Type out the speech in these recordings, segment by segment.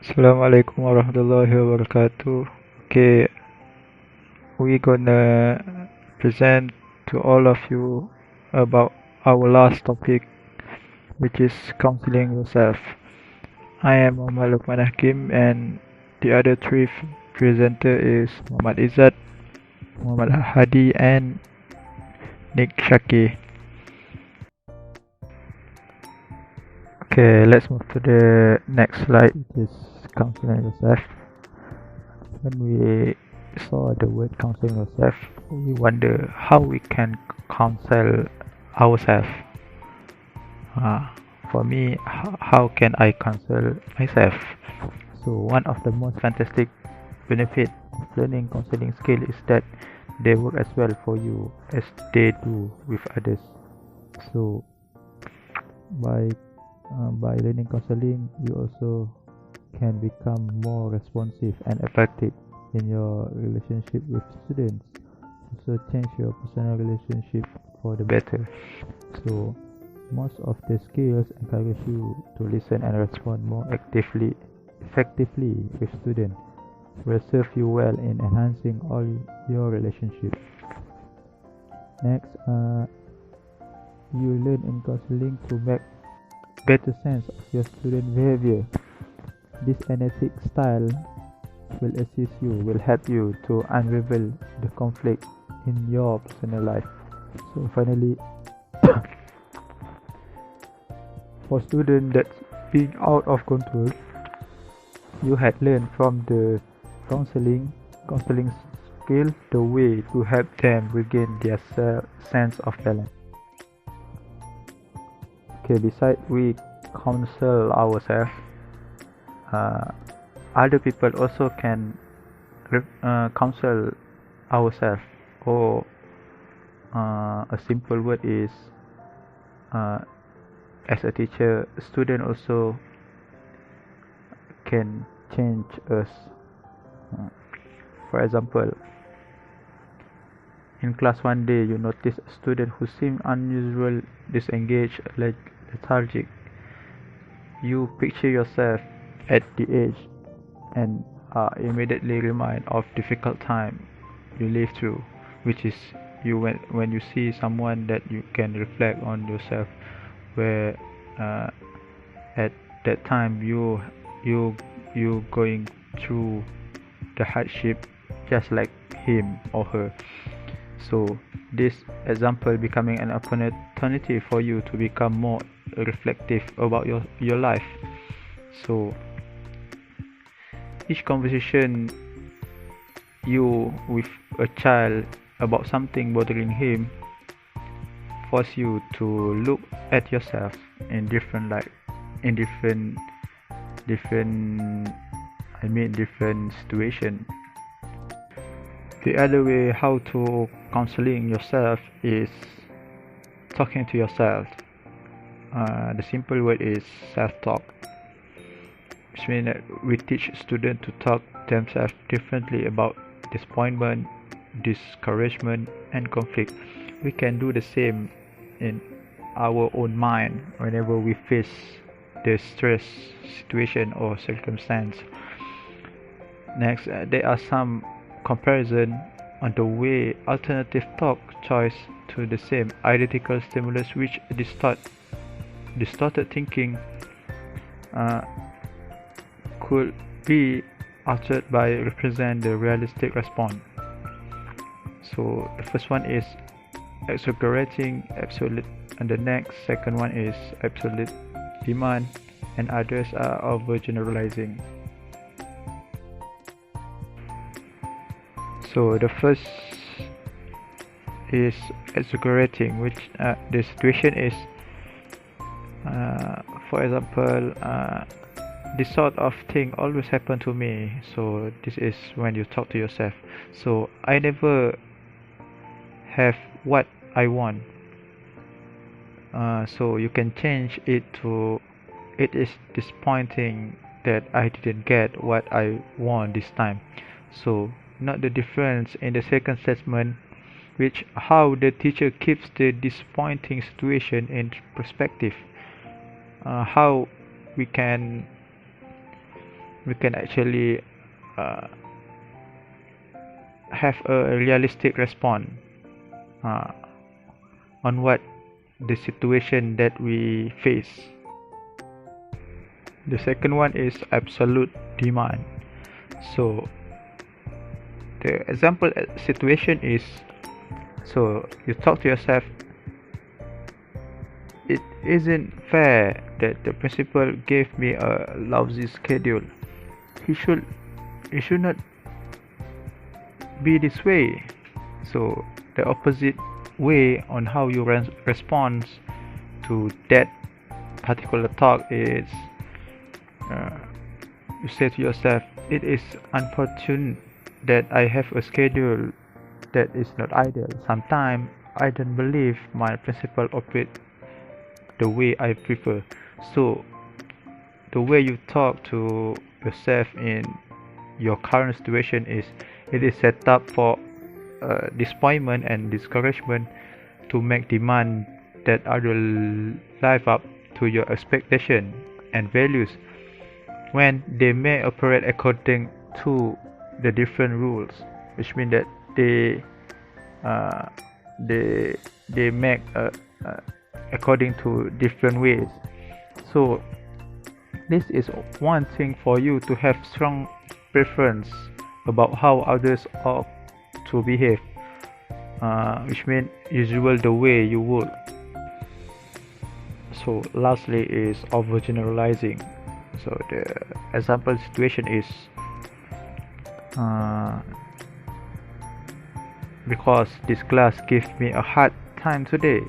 Assalamualaikum warahmatullahi wabarakatuh. Okay, we gonna present to all of you about our last topic, which is counseling yourself. I am Muhammad Lukman Hakim, and the other three presenter is Muhammad Izzat, Muhammad Hadi, and Nick Shaki. Okay, let's move to the next slide, which is counseling yourself. When we saw the word counseling yourself, we wonder how we can counsel ourselves. For me, how can I counsel myself? So one of the most fantastic benefit of learning counseling skill is that they work as well for you as they do with others. So by by learning counseling, you also can become more responsive and effective in your relationship with students. Also change your personal relationship for the better. So most of the skills encourage you to listen and respond more effectively with students, will serve you well in enhancing all your relationships. Next, you learn in counseling to make better sense of your student behavior. This analytic style will assist you, will help you to unravel the conflict in your personal life. So finally, for students that's being out of control, you had learned from the counseling skill the way to help them regain their sense of balance. Okay, besides we counsel ourselves, other people also can counsel ourselves, or a simple word is as a teacher, student also can change us. For example, in class one day you notice a student who seemed unusual, disengaged, lethargic. You picture yourself at the age and immediately remind of difficult time you lived through, which is you when you see someone that you can reflect on yourself, where at that time you going through the hardship just like him or her. So this example becoming an opportunity for you to become more reflective about your life. So each conversation you with a child about something bothering him force you to look at yourself in different light, in different situation. The other way how to counseling yourself is talking to yourself. The simple word is self-talk, which means that we teach students to talk themselves differently about disappointment, discouragement, and conflict. We can do the same in our own mind whenever we face the stress situation or circumstance. Next, there are some comparison on the way alternative talk choice to the same identical stimulus which distorted thinking could be altered by represent the realistic response. So the first one is exaggerating absolute, and the next second one is absolute demand, and others are overgeneralizing. So the first is exaggerating, which the situation is, for example, this sort of thing always happen to me. So this is when you talk to yourself. So I never have what I want. So you can change it to, it is disappointing that I didn't get what I want this time. So not the difference in the second statement, which how the teacher keeps the disappointing situation in perspective. How we can we can actually uh, have a realistic response uh, on what the situation that we face. The second one is absolute demand. So the example situation is, so you talk to yourself, it isn't fair that the principal gave me a lousy schedule. He should it should not be this way. So the opposite way on how you respond to that particular talk is, uh, you say to yourself, it is unfortunate that I have a schedule that is not ideal. Sometimes I don't believe my principal operate the way I prefer. So the way you talk to yourself in your current situation is, it is set up for disappointment and discouragement to make demand that are live up to your expectation and values, when they may operate according to the different rules, which means that uh, they they make according to different ways. So this is one thing for you to have strong preference about how others ought to behave, which means usual the way you would. So lastly is overgeneralizing. So the example situation is, uh, because this class gives me a hard time today,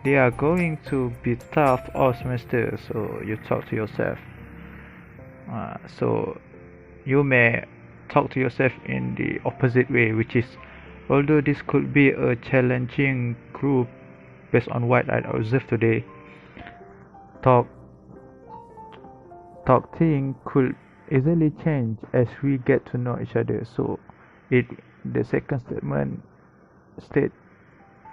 they are going to be tough all semester. So you talk to yourself, so you may talk to yourself in the opposite way, which is, although this could be a challenging group based on what I observed today, talk thing could easily change as we get to know each other. So it the second statement state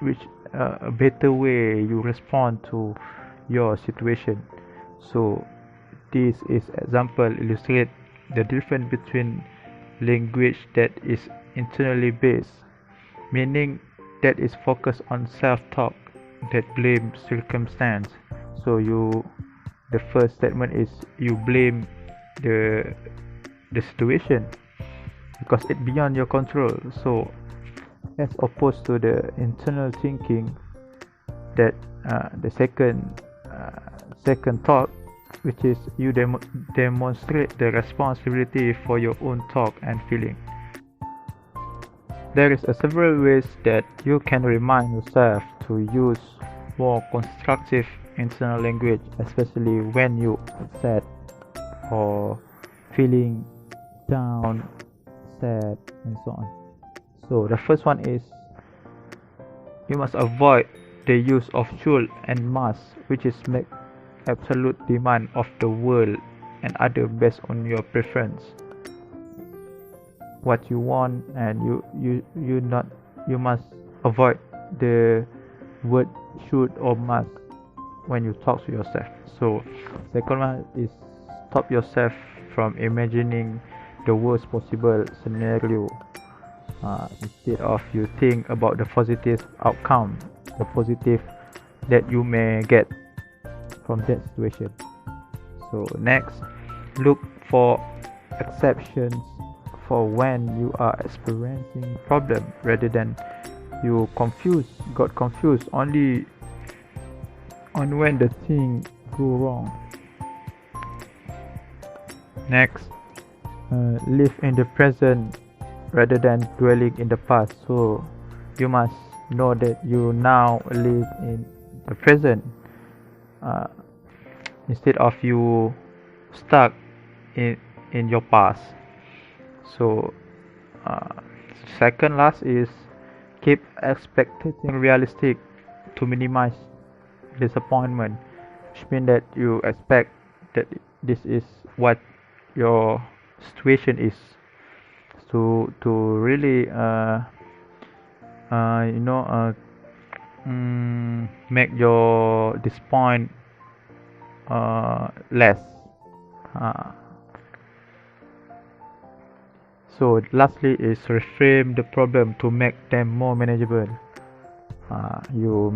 which a better way you respond to your situation. So this is example illustrate the difference between language that is internally based, meaning that is focused on self-talk that blame circumstance. So the first statement is you blame the situation because it beyond your control. So as opposed to the internal thinking, that the second thought, which is you demonstrate the responsibility for your own thought and feeling. There is several ways that you can remind yourself to use more constructive internal language, especially when you are sad or feeling down, sad, and so on. So the first one is, you must avoid the use of should and must, which is make absolute demand of the world and other based on your preference, what you want, and you must avoid the word should or must when you talk to yourself. So second one is, stop yourself from imagining the worst possible scenario. Instead of you think about the positive outcome, the positive that you may get from that situation. So next, look for exceptions for when you are experiencing problem, rather than you got confused only on when the thing go wrong. Next, live in the present rather than dwelling in the past. So you must know that you now live in the present, instead of you stuck in your past. So second last is, keep expecting realistic to minimize disappointment, which means that you expect that this is what your situation is, to really make your disappoint less. So lastly is reframe the problem to make them more manageable. You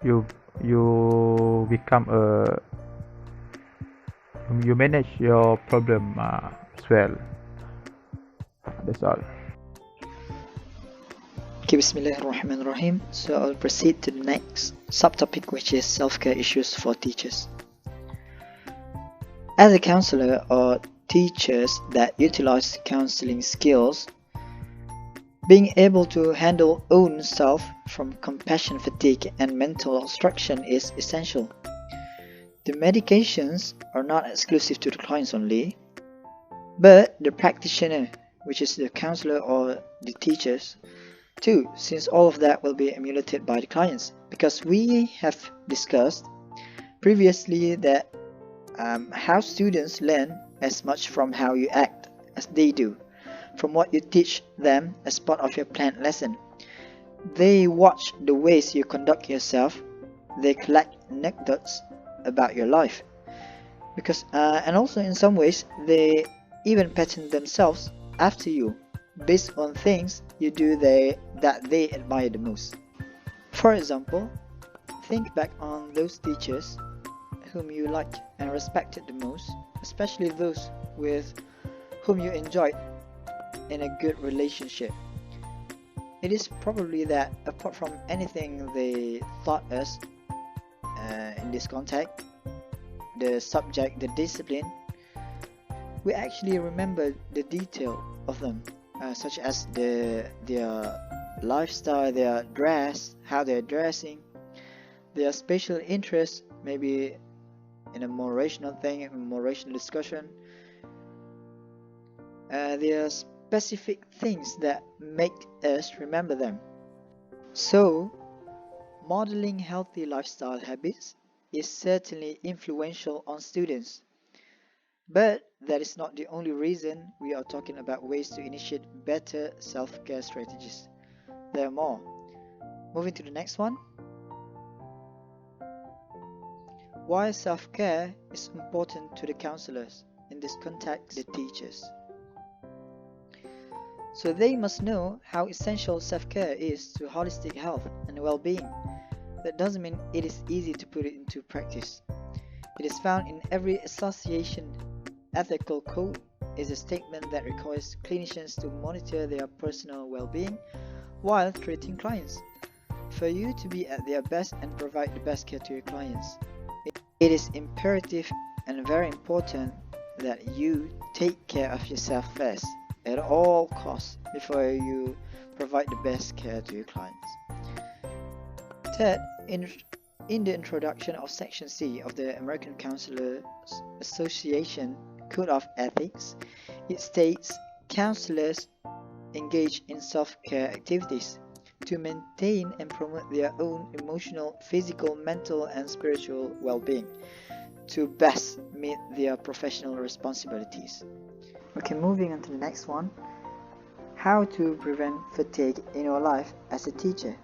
you you become a you manage your problem as well. That's all. Okay, Bismillahirrahmanirrahim. So I'll proceed to the next subtopic, which is self-care issues for teachers. As a counselor or teachers that utilize counseling skills, being able to handle own self from compassion fatigue and mental obstruction is essential. The medications are not exclusive to the clients only, but the practitioner, which is the counselor or the teachers, too, since all of that will be emulated by the clients. Because we have discussed previously that how students learn as much from how you act as they do, from what you teach them as part of your planned lesson. They watch the ways you conduct yourself, they collect anecdotes about your life. And also in some ways, they even pattern themselves after you, based on things you do that they admire the most. For example, think back on those teachers whom you liked and respected the most, especially those with whom you enjoyed in a good relationship. It is probably that apart from anything they taught us in this context, the subject, the discipline, we actually remember the detail of them, such as their lifestyle, their dress, how they're dressing, their special interests, maybe in a more rational thing, a more rational discussion. There are specific things that make us remember them. So, modeling healthy lifestyle habits is certainly influential on students. But that is not the only reason we are talking about ways to initiate better self-care strategies. There are more. Moving to the next one. Why self-care is important to the counselors, in this context, the teachers. So they must know how essential self-care is to holistic health and well-being. That doesn't mean it is easy to put it into practice. It is found in every association. Ethical code is a statement that requires clinicians to monitor their personal well-being while treating clients. For you to be at their best and provide the best care to your clients, it is imperative and very important that you take care of yourself first at all costs before you provide the best care to your clients. Third, in the introduction of Section C of the American Counselors Association Code of Ethics, it states counselors engage in self-care activities to maintain and promote their own emotional, physical, mental, and spiritual well-being to best meet their professional responsibilities. Okay, moving on to the next one. How to prevent fatigue in your life as a teacher.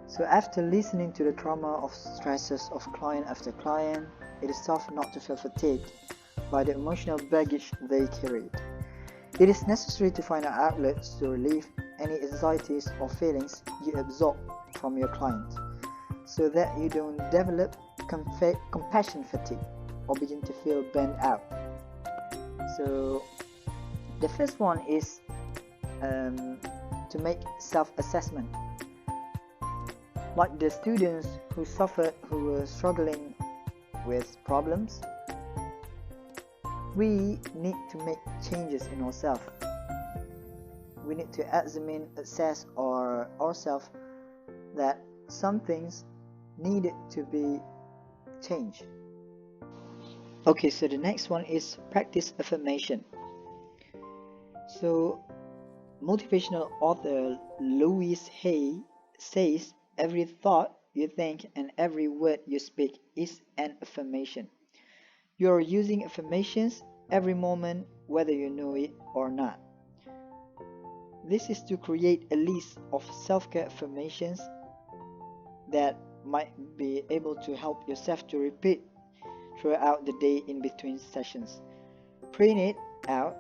So after listening to the trauma of stresses of client after client, it is tough not to feel fatigued by the emotional baggage they carried. It is necessary to find outlets to relieve any anxieties or feelings you absorb from your client, so that you don't develop compassion fatigue or begin to feel burned out. So the first one is to make self-assessment. Like the students who were struggling with problems, we need to make changes in ourselves. We need to assess ourselves that some things needed to be changed. Okay, so the next one is practice affirmation. So motivational author Louise Hay says every thought you think and every word you speak is an affirmation. You are using affirmations every moment, whether you know it or not. This is to create a list of self-care affirmations that might be able to help yourself to repeat throughout the day in between sessions. Print it out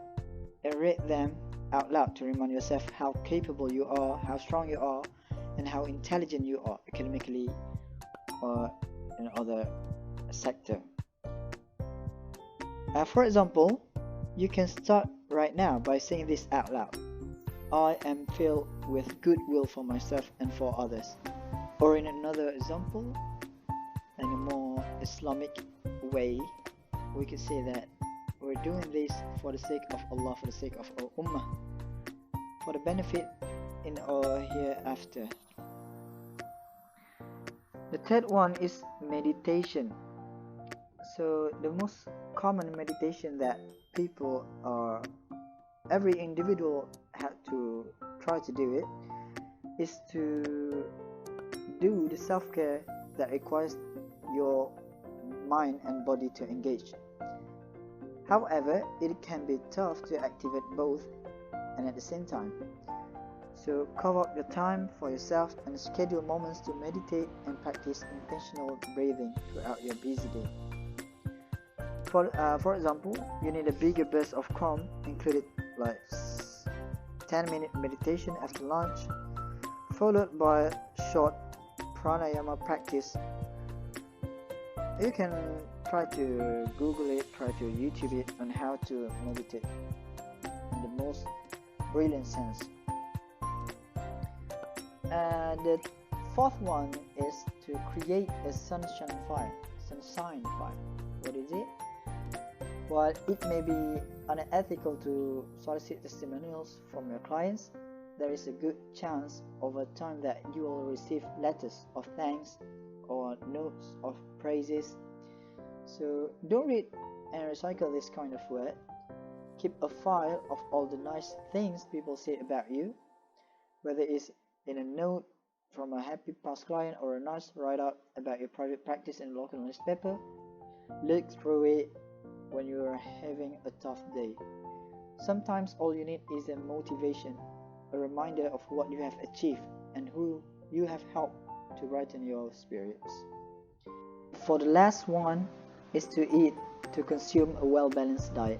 read them out loud to remind yourself how capable you are, how strong you are, and how intelligent you are academically or in other sector. For example, you can start right now by saying this out loud. I am filled with goodwill for myself and for others. Or in another example, in a more Islamic way, we could say that we're doing this for the sake of Allah, for the sake of our ummah, for the benefit in our hereafter. The third one is meditation. So the most common meditation that every individual had to try to do it, is to do the self-care that requires your mind and body to engage. However, it can be tough to activate both and at the same time. So carve out your time for yourself and schedule moments to meditate and practice intentional breathing throughout your busy day. For example, you need a bigger burst of calm, included like 10-minute meditation after lunch, followed by a short pranayama practice. You can try to Google it, try to YouTube it on how to meditate in the most brilliant sense. The fourth one is to create a sunshine fire. What is it? While it may be unethical to solicit testimonials from your clients, there is a good chance over time that you will receive letters of thanks or notes of praises. So don't read and recycle this kind of word. Keep a file of all the nice things people say about you, whether it's in a note from a happy past client or a nice write-up about your private practice in a local newspaper. Look through it when you are having a tough day. Sometimes all you need is a motivation, a reminder of what you have achieved and who you have helped to brighten your spirits. For the last one is to consume a well-balanced diet.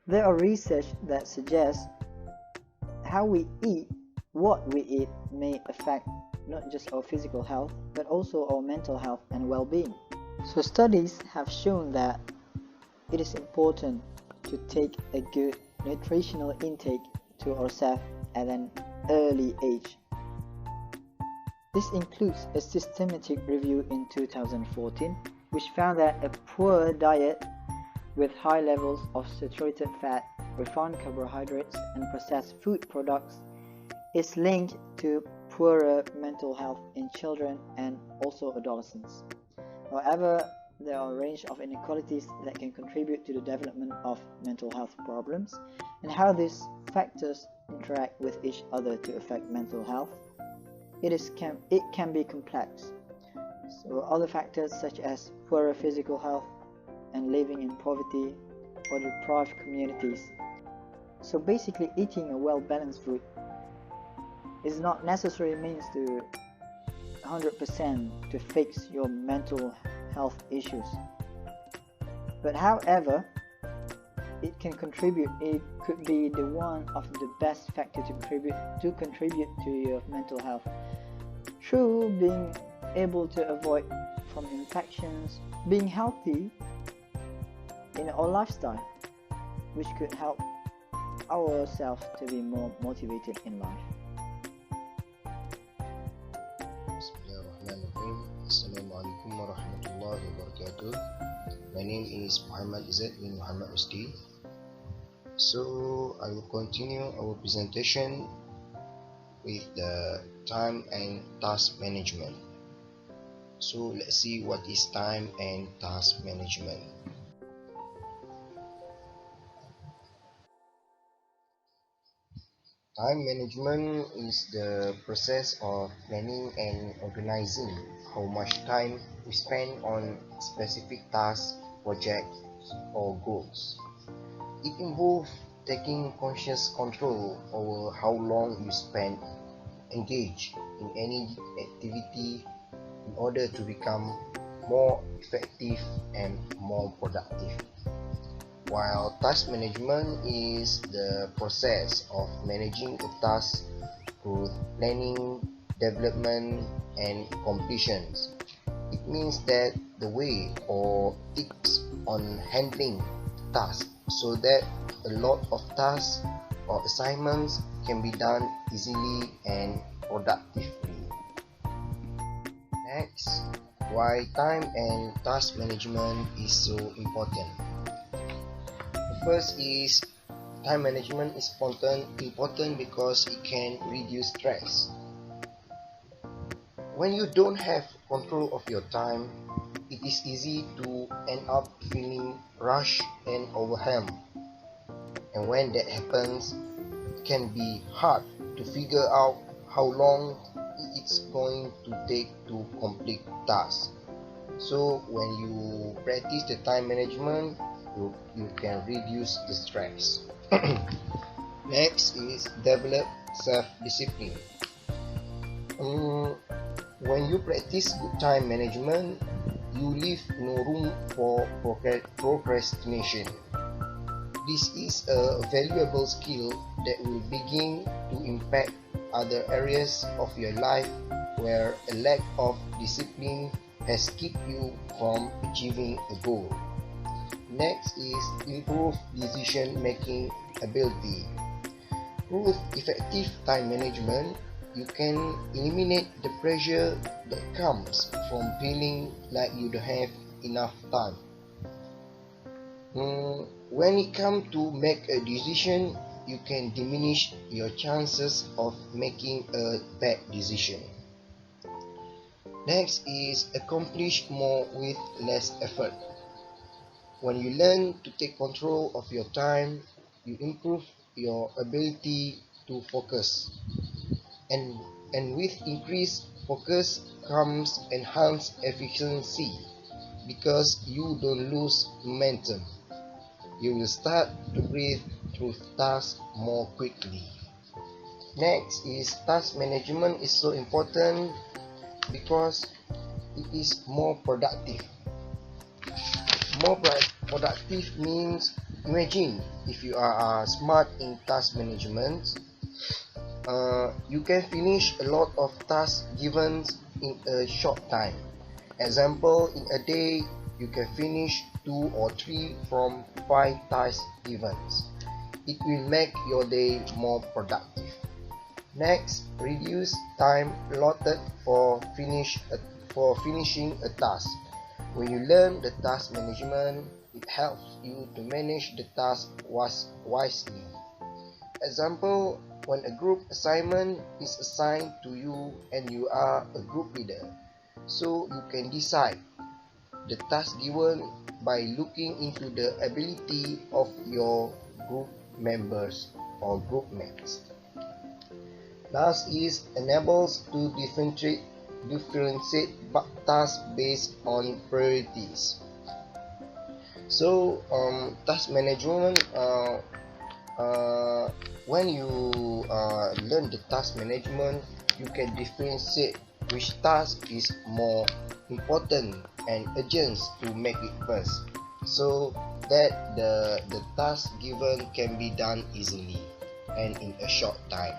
There are research that suggests how we eat, what we eat may affect not just our physical health, but also our mental health and well-being. So studies have shown that it is important to take a good nutritional intake to ourselves at an early age. This includes a systematic review in 2014, which found that a poor diet with high levels of saturated fat, refined carbohydrates, and processed food products is linked to poorer mental health in children and also adolescents. However, there are a range of inequalities that can contribute to the development of mental health problems, and how these factors interact with each other to affect mental health. It can be complex. So other factors such as poorer physical health and living in poverty or deprived communities. So basically, eating a well-balanced food is not necessarily means to 100% to fix your mental health issues. But however, it can contribute. It could be the one of the best factor to contribute to your mental health through being able to avoid from infections, being healthy in our lifestyle, which could help ourselves to be more motivated in life. Bismillahirrahmanirrahim. Assalamualaikum warahmatullahi wabarakatuh. My name is Muhammad Izzat bin Muhammad Rusdi. So I will continue our presentation with the time and task management. So let's see what is time and task management. Time management is the process of planning and organizing how much time we spend on specific tasks, projects, or goals. It involves taking conscious control over how long you spend engaged in any activity in order to become more effective and more productive. while task management is the process of managing a task through planning, development, and completions. It means that the way or tips on handling tasks so that a lot of tasks or assignments can be done easily and productively. Next, why time and task management is so important. The first is time management is important because it can reduce stress. When you don't have control of your time, it is easy to end up feeling rushed and overwhelmed. And when that happens, it can be hard to figure out how long it's going to take to complete tasks. So when you practice the time management, you can reduce the stress. Next is develop self-discipline. When you practice good time management, you leave no room for procrastination. This is a valuable skill that will begin to impact other areas of your life where a lack of discipline has kept you from achieving a goal. Next is improve decision-making ability. Through effective time management, you can eliminate the pressure that comes from feeling like you don't have enough time. When it comes to make a decision, you can diminish your chances of making a bad decision. Next is accomplish more with less effort. When you learn to take control of your time, you improve your ability to focus. And with increased focus comes enhanced efficiency because you don't lose momentum. You will start to breathe through tasks more quickly. Next is task management is so important because it is more productive. More productive means, imagine if you are smart in task management, you can finish a lot of tasks given in a short time. Example, in a day, you can finish 2 or 3 from 5 tasks given. It will make your day more productive. Next, reduce time allotted for finishing a task. When you learn the task management, it helps you to manage the task wisely. Example, when a group assignment is assigned to you and you are a group leader, so you can decide the task given by looking into the ability of your group members or group mates. Last is enables to differentiate tasks based on priorities. So task management, when you learn the task management, you can differentiate which task is more important and urgent to make it first, so that the task given can be done easily and in a short time.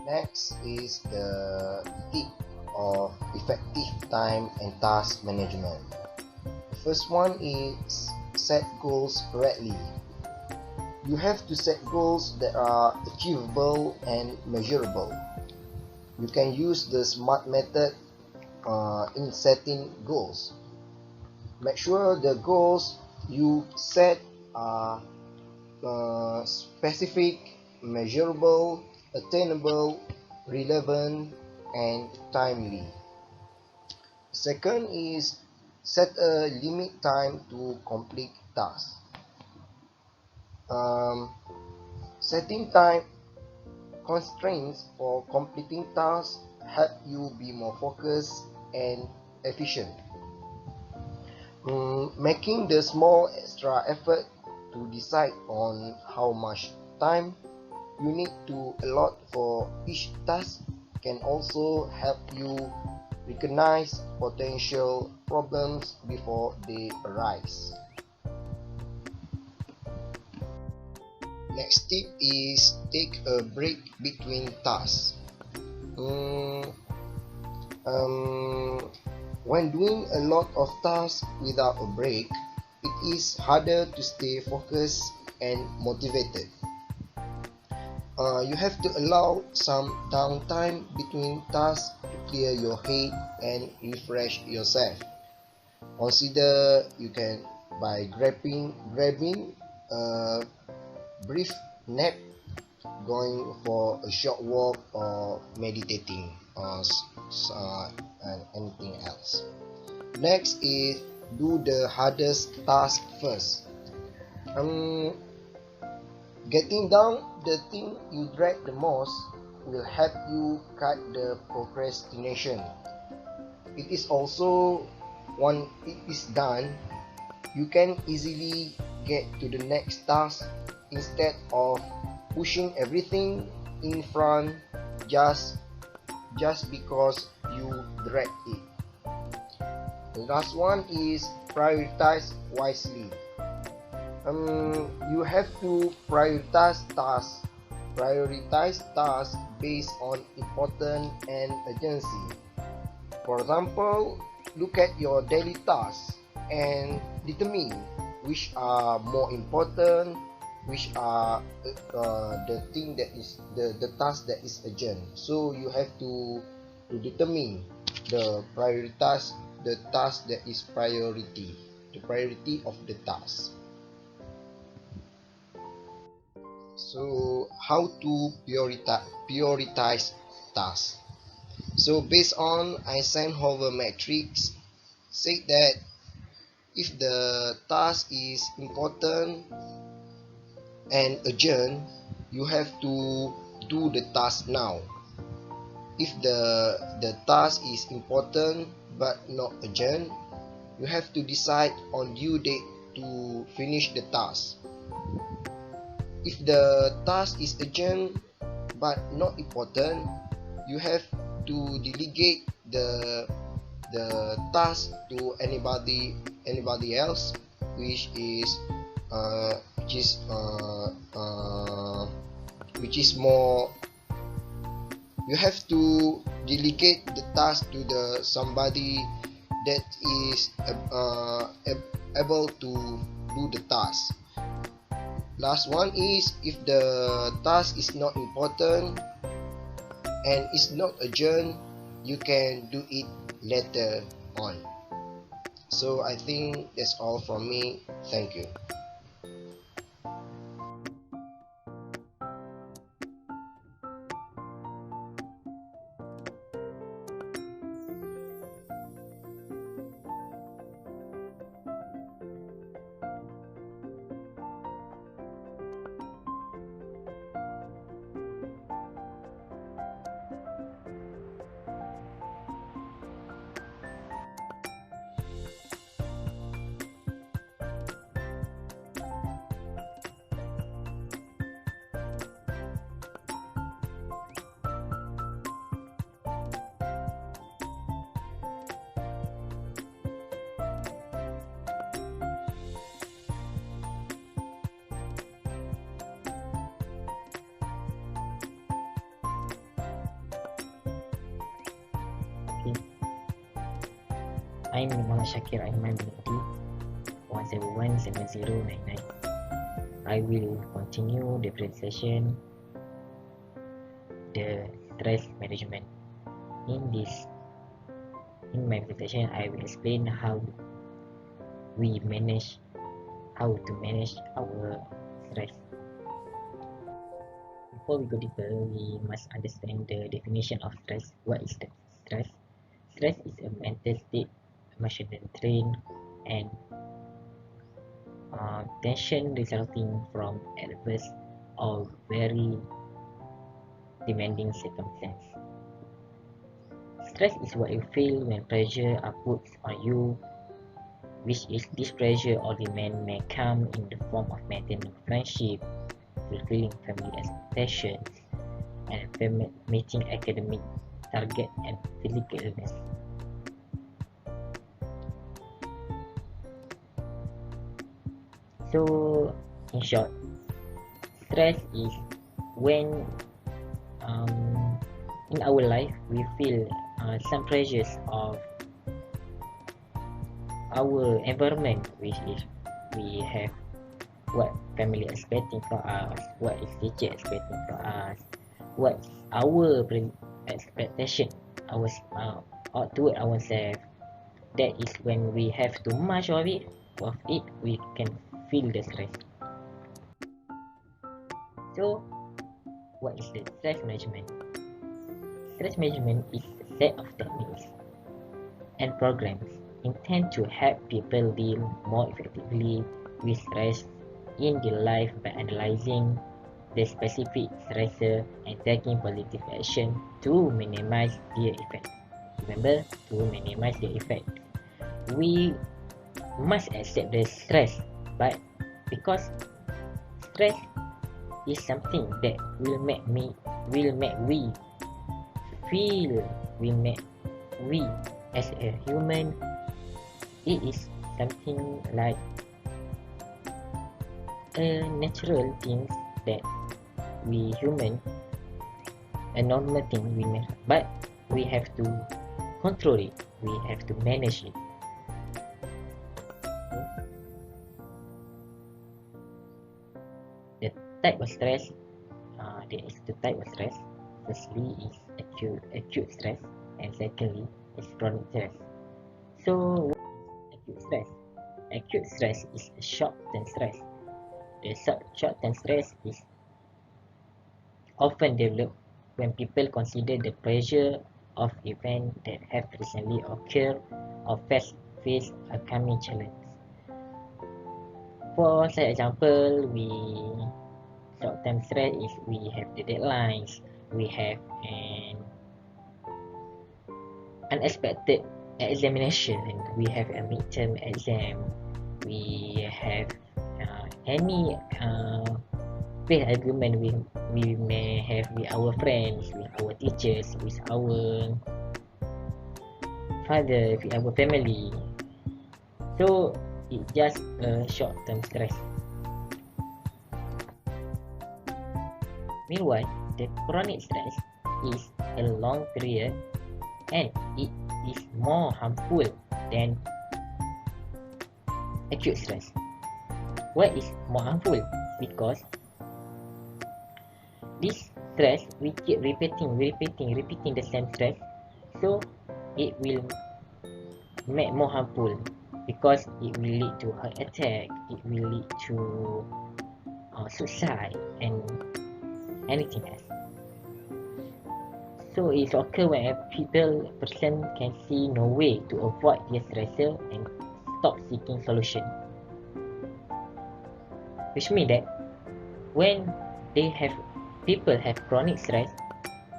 Next is the tip of effective time and task management. The first one is set goals correctly. You have to set goals that are achievable and measurable. You can use the SMART method in setting goals. Make sure the goals you set are specific, measurable, attainable, relevant, and timely. Second is set a limit time to complete tasks. Setting time constraints for completing tasks help you be more focused and efficient. Making the small extra effort to decide on how much time you need to allot for each task can also help you recognize potential problems before they arise. Next tip is take a break between tasks. Mm, um, when doing a lot of tasks without a break, it is harder to stay focused and motivated. You have to allow some downtime between tasks to clear your head and refresh yourself. Consider you can by grabbing a brief nap, going for a short walk, or meditating, or anything else. Next is do the hardest task first. Um, Getting down the thing you dread the most will help you cut the procrastination. It is also, once it is done, you can easily get to the next task instead of pushing everything in front just because you dread it. The last one is prioritize wisely. You have to prioritize tasks based on importance and urgency. For example, look at your daily tasks and determine which are more important, which are the task that is urgent. So you have to determine the task that is the priority of the task. So how to prioritize tasks? So based on Eisenhower matrix, say that if the task is important and urgent, you have to do the task now. If the task is important but not urgent, you have to decide on due date to finish the task. If the task is urgent but not important, you have to delegate the task to anybody else, which is uh, which is uh, uh, which is more. You have to delegate the task to the somebody that is able to do the task. Last one is if the task is not important and is not urgent, you can do it later on. So I think that's all from me. Thank you. Okay. I'm Muhammad Shakir Aiman binti 1717099. I will continue the presentation the stress management. In my presentation, I will explain how to manage our stress. Before we go deeper, we must understand the definition of stress. What is stress? Stress is a mental state, emotional strain, and tension resulting from adverse or very demanding circumstance. Stress is what you feel when pressure are put on you, which is this pressure or demand may come in the form of maintaining friendship, fulfilling family expectations, and meeting academic target and physical illness. So, in short, stress is when in our life we feel some pressures of our environment, which is we have what family expecting from us, what is teacher expecting from us, what our expectation toward ourselves. That is when we have too much of it, we can feel the stress. So what is the stress management? Stress management is a set of techniques and programs intended to help people deal more effectively with stress in their life by analyzing the specific stressor and taking positive action to minimize their effects. Remember, to minimize their effects. We must accept the stress, but because stress is something that will make we as a human, it is something like a natural thing that we human, a normal thing but we have to control it, we have to manage it. The type of stress, there is two type of stress. Firstly is acute stress, and secondly is chronic stress. So acute stress. Acute stress is a short-term stress. The short-term stress is often developed when people consider the pressure of events that have recently occurred or face a coming challenge. For example, short-term stress is we have the deadlines, we have an unexpected examination, we have a midterm exam, we have any big argument we may have with our friends, with our teachers, with our father, with our family. So it's just a short-term stress. Meanwhile, the chronic stress is a long period and it is more harmful than acute stress. Why is more harmful? Because this stress, we keep repeating the same stress, so it will make more harmful, because it will lead to heart attack, it will lead to suicide and anything else. So it occurs when a person can see no way to avoid their stressor and stop seeking solution. Which means that when people have chronic stress,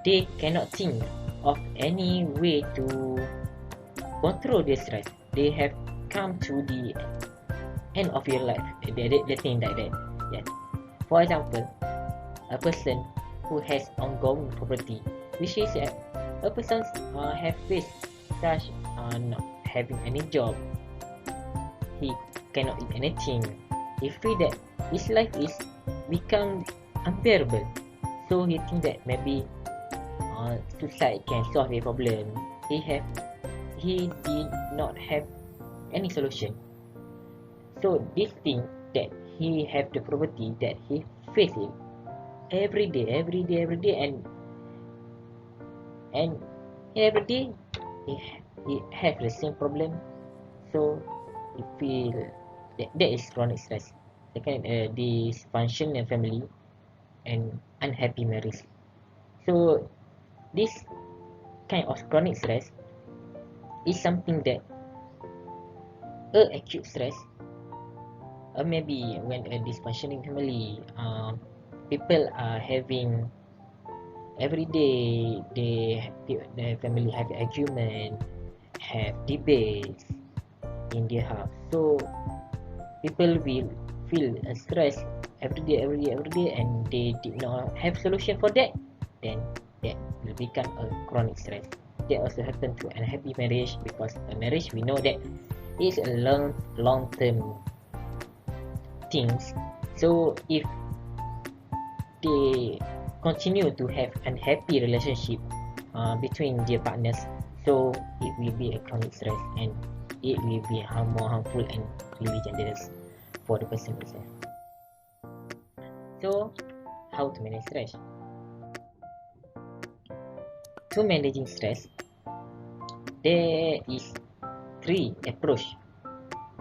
they cannot think of any way to control their stress. They have come to the end of your life. They think like that. Yeah. For example, a person who has ongoing poverty, which is a person have faced such not having any job, he cannot eat anything. He feel that his life is become unbearable, so he think that maybe suicide can solve the problem. He did not have any solution. So this thing that he have the poverty, that he face it every day, and every day he have the same problem. So he feel that is chronic stress. Second, dysfunctional family and unhappy marriage. So this kind of chronic stress is something that acute stress, maybe when a dysfunctioning family, people are having every day, the family have argument, have debates in their house. So people will feel stress every day, and they did not have solution for that. Then that will become a chronic stress. That also happen to unhappy marriage, because a marriage, we know that is a long term things. So if they continue to have unhappy relationship between their partners, so it will be a chronic stress and it will be more harmful and really dangerous for the person itself. So how to manage stress? To managing stress, there is 3 approach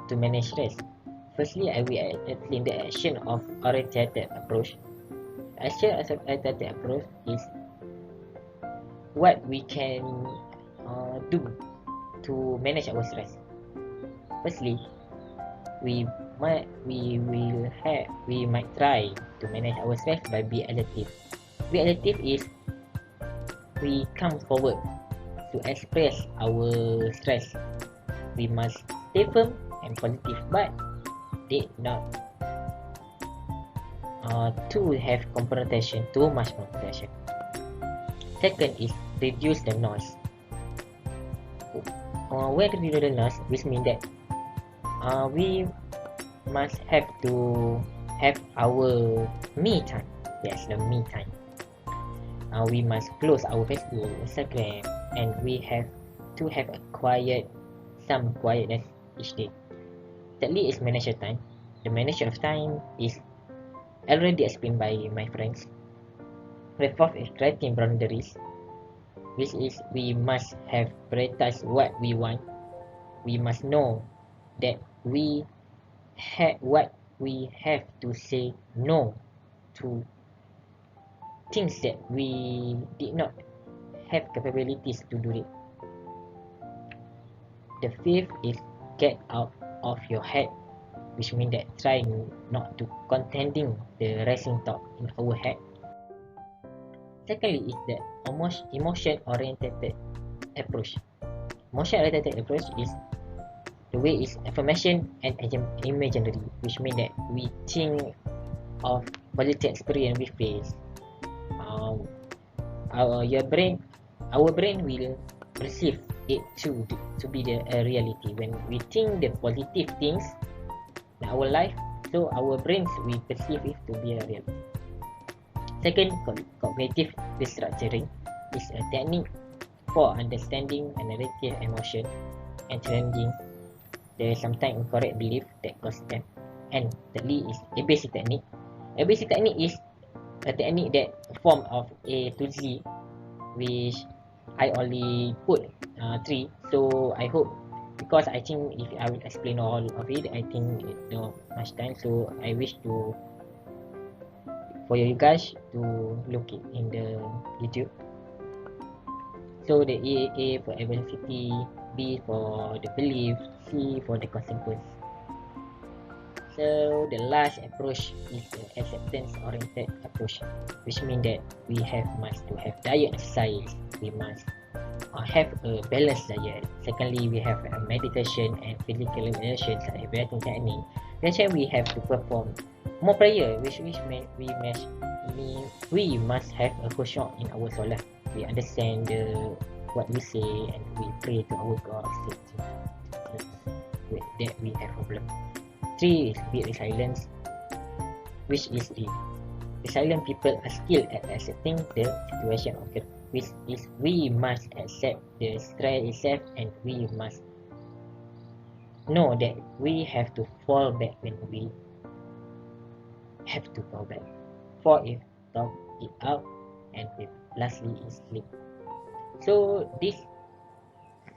to manage stress. Firstly, I will explain the action of oriented approach. Action oriented approach is what we can do to manage our stress. Firstly, we might try to manage our stress by being adaptive. Being adaptive is we come forward to express our stress. We must stay firm and positive, but they not to have confrontation, too much confrontation. Second is reduce the noise. When reduce the noise, which means that we must have to have our me time. Yes, the me time. We must close our Facebook, Instagram, and we have to have some quietness each day. Thirdly is manage your time. The management of time is already explained by my friends. The fourth is creating boundaries, which is we must have prioritize what we want. We must know that we have to say no to things that we did not have capabilities to do it. The fifth is get out of your head, which means that try not to contending the racing thought in our head. Secondly is the emotion oriented approach. Emotion oriented approach is the way is affirmation and imaginary, which means that we think of positive experience we face. Our brain will perceive it to be the reality when we think the positive things in our life, so our brains will perceive it to be a reality. Second, cognitive restructuring is a technique for understanding a narrative emotion and challenging the sometimes incorrect belief that cause them. And thirdly is a basic technique. A basic technique is a technique that form of A to Z, which I only put 3. So I hope, because I think if I will explain all of it, I think it's not much time. So I wish to for you guys to look it in the YouTube. So the A for adversity, B for the belief, C for the consequence. So the last approach is the acceptance oriented approach, which means that we must to have diet exercise. We must have a balanced diet. Secondly, we have a meditation and physical relations and breathing technique. Then we have to perform more prayer, which we must have a caution in our solat. We understand what we say and we pray to our God that we have problem. 3 is be resilience, which is the resilient people are skilled at accepting the situation occur, which is we must accept the stress itself and we must know that we have to fall back when we have to fall back. 4 is talk it out, and lastly is sleep. So this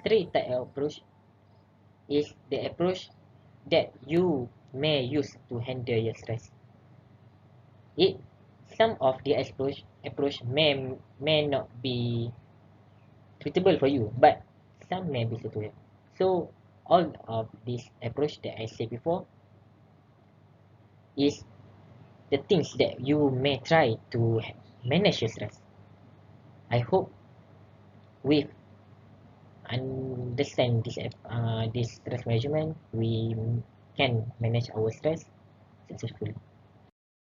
3 type of approach is the approach that you may use to handle your stress. Some of the approach may not be suitable for you, but some may be suitable. So all of this approach that I said before is the things that you may try to manage your stress. I hope with understand this stress management, we can manage our stress successfully.